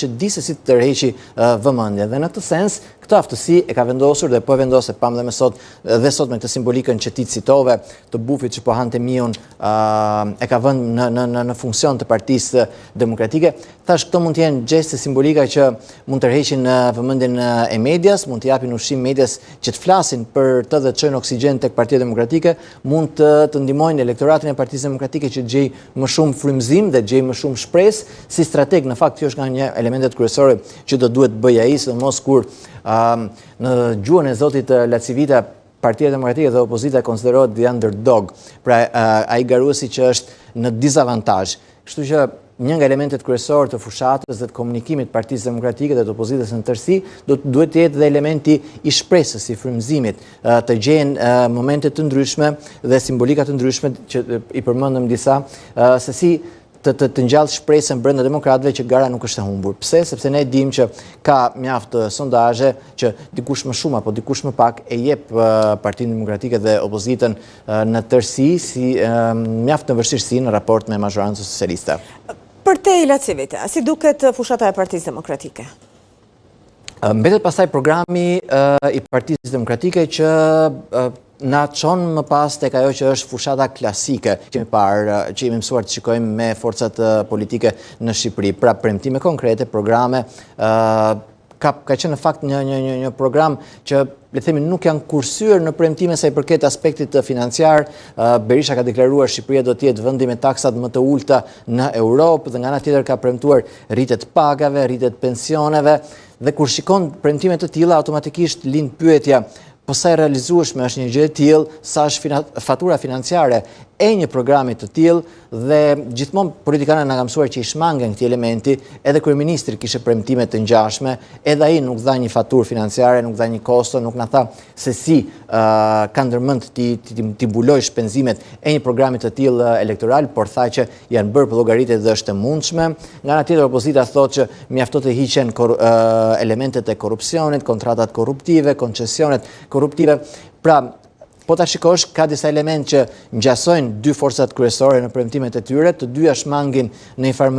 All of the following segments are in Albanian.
që di se si të tërheqi vëmendjen. Dhe në këtë sens, këtë aftësi e ka vendosur dhe po e vendosë pam dhe sot me këtë simbolikën që ti citove të bufit që po hante miun e ka vënë në funksion të Partisë Demokratike. Thash këto mund të jenë gjeste simbolika që mund të tërheqin vëmendjen e medias, mund të japin ushqim medias që të flasin për të dhe të çojnë oksigjen tek Partia Demokratike, mund të ndihmojnë elektoratin e Partisë Demokratike që gjej më shumë frymëzim dhe gjej më shumë shpresë si strateg. Në fakt, kjo është nga një elementet kryesore që do duhet bëj ai, sidomos kur në gjuhën e zotit Lacivita, Partia Demokratike dhe opozita konsiderohet the underdog, pra ai garuesi që është në dizavantazh. Kështu që një nga elementet kryesor të fushatës dhe të komunikimit të Partisë Demokratike dhe të opozitës në tërësi duhet të jetë dhe elementi i shpresës, i frymëzimit, të gjen momente të ndryshme dhe simbolika të ndryshme që i përmendëm disa, se si të ngjall shpresën brenda demokratëve që gara nuk është e humbur. Pse? Sepse ne dimë që ka mjaft sondazhe që dikush më shumë apo dikush më pak e jep Partinë Demokratike dhe opozitën në tërësi si mjaft në vështirësi në raport me mazhorancën socialiste. Për te i Lacivita, si duket fushata e Partisë Demokratike? Mbetet pastaj programi i Partisë Demokratike që na çon më pas tek ajo që është fushata klasike që jemi mësuar të shikojmë me forcat politike në Shqipëri. Pra premtime konkrete, programe, ka qenë në fakt një program që le të themi nuk janë kursyer në premtime sa i përket aspektit financiar. Berisha ka deklaruar Shqipëria do të jetë vendi me taksat më të ulta në Europë dhe nga ana tjetër ka premtuar rritje të pagave, rritje të pensioneve dhe kur shikon premtime të tilla automatikisht lind pyetja po sa e realizueshme është një gjë e tillë, sa është fatura financiare e një programi të tillë dhe gjithmonë politikanët na kanë mësuar që i shmangen këtij elementi, edhe kryeministri kishte premtime të ngjashme, edhe ai nuk dha një faturë financiare, nuk dha një kosto, nuk na tha se si ka ndërmend ti mbuloj shpenzimet e një programi të tillë elektoral, por tha që janë bërë llogaritë dhe është e mundshme. Nga ana tjetër opozita thotë që mjafton të hiqen elementet e korrupsionit, kontratat korruptive, koncesionet korruptive. Pra, po ta shikosh, ka disa elementë që ngjasojnë dy forcat kryesore në premtimet e tyre, të dyja shmangin në një farë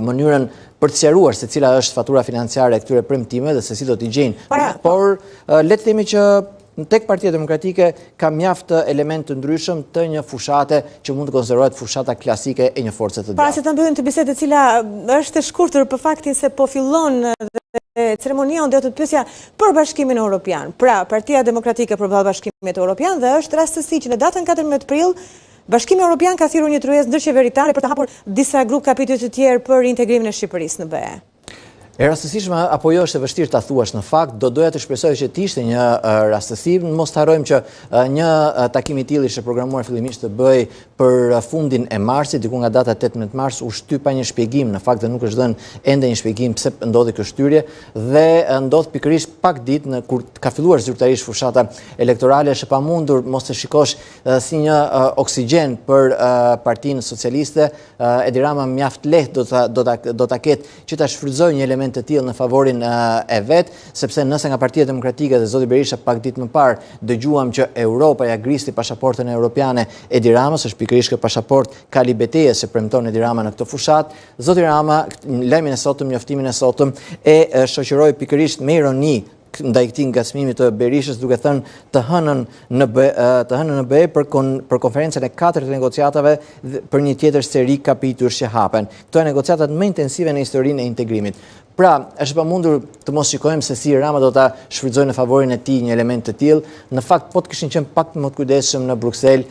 mënyrën për të sqaruar se cila është fatura financiare e këtyre premtimeve dhe se si do t'i gjejnë. Por le të themi që tek Partia Demokratike ka mjaft element të ndryshëm të një fushate që mund të konsiderohet fushata klasike e një force të gjatë. Para se të mbyllim të bisedë e cila është e shkurtër për faktin se po fillon ceremonia, unë do të pyesja për Bashkimin Evropian. Pra, Partia Demokratike përballë Bashkimit Evropian dhe është rastësi që në datën 14 prill Bashkimi Evropian ka thirrur një tryezë ndërqeveritare për të hapur disa grup kapituj të tjerë për integrimin e Shqipërisë në BE. E rastësishme apo jo është e vështirë ta thuash në fakt, do doja të shpresoj që të ishte një rastësi, mos harrojmë që një takim i tillë ishte programuar fillimisht të bëj për fundin e marsit, diku nga data 18 mars u shtyp pa një shpjegim, në fakt dhe nuk është dhënë ende një shpjegim pse ndodhi kjo shtyrje dhe ndodh pikërisht pak ditë kur ka filluar zyrtarisht fushata elektorale, është e pamundur mos të shikosh si një oksigjen për Partinë Socialiste. Edi Rama mjaft lehtë do ta ketë që ta shfrytëzojë një element të tillë në favorin e vet, sepse nëse nga Partia Demokratike dhe zoti Berisha pak ditë më parë dëgjuam që Europa ja gristi pasaportën europiane Edi Ramës, është pikërisht kjo pasaportë ka libeteje se premton Edi Rama në këtë fushat. Zoti Rama lajmin e sotëm, njoftimin e sotëm e shoqëroi pikërisht me ironi ndaj këtij ngacmimi të Berishës, duke thënë të hënën në BE për konferencën e 4 të negociatave për një tjetër seri kapitujsh që hapen. Këto janë negociatat më intensive në historinë e integrimit. Pra, është pamundur të mos shikojmë se si Rama do ta shfrytëzojë në favorin e tij një element të tillë. Në fakt, po të kishin qenë pak më të kujdesshëm në Bruksel,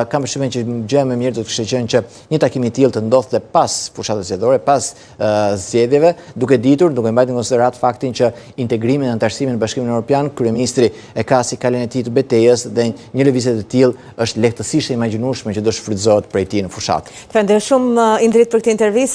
kam përshtypjen që gjë më mirë do të kishte qenë që një takim i tillë të ndodhte pas fushatës zgjedhore, pas zgjedhjeve, duke mbajtur në konsiderat faktin që integrimi në antarësimin në Bashkimin Evropian, kryeministri e ka si kalën e tij të betejës dhe një lëvizje të tillë është lehtësisht e imagjinueshme që do shfrytëzohet prej tij në fushat. Falenderoj shumë Indrit për këtë intervistë.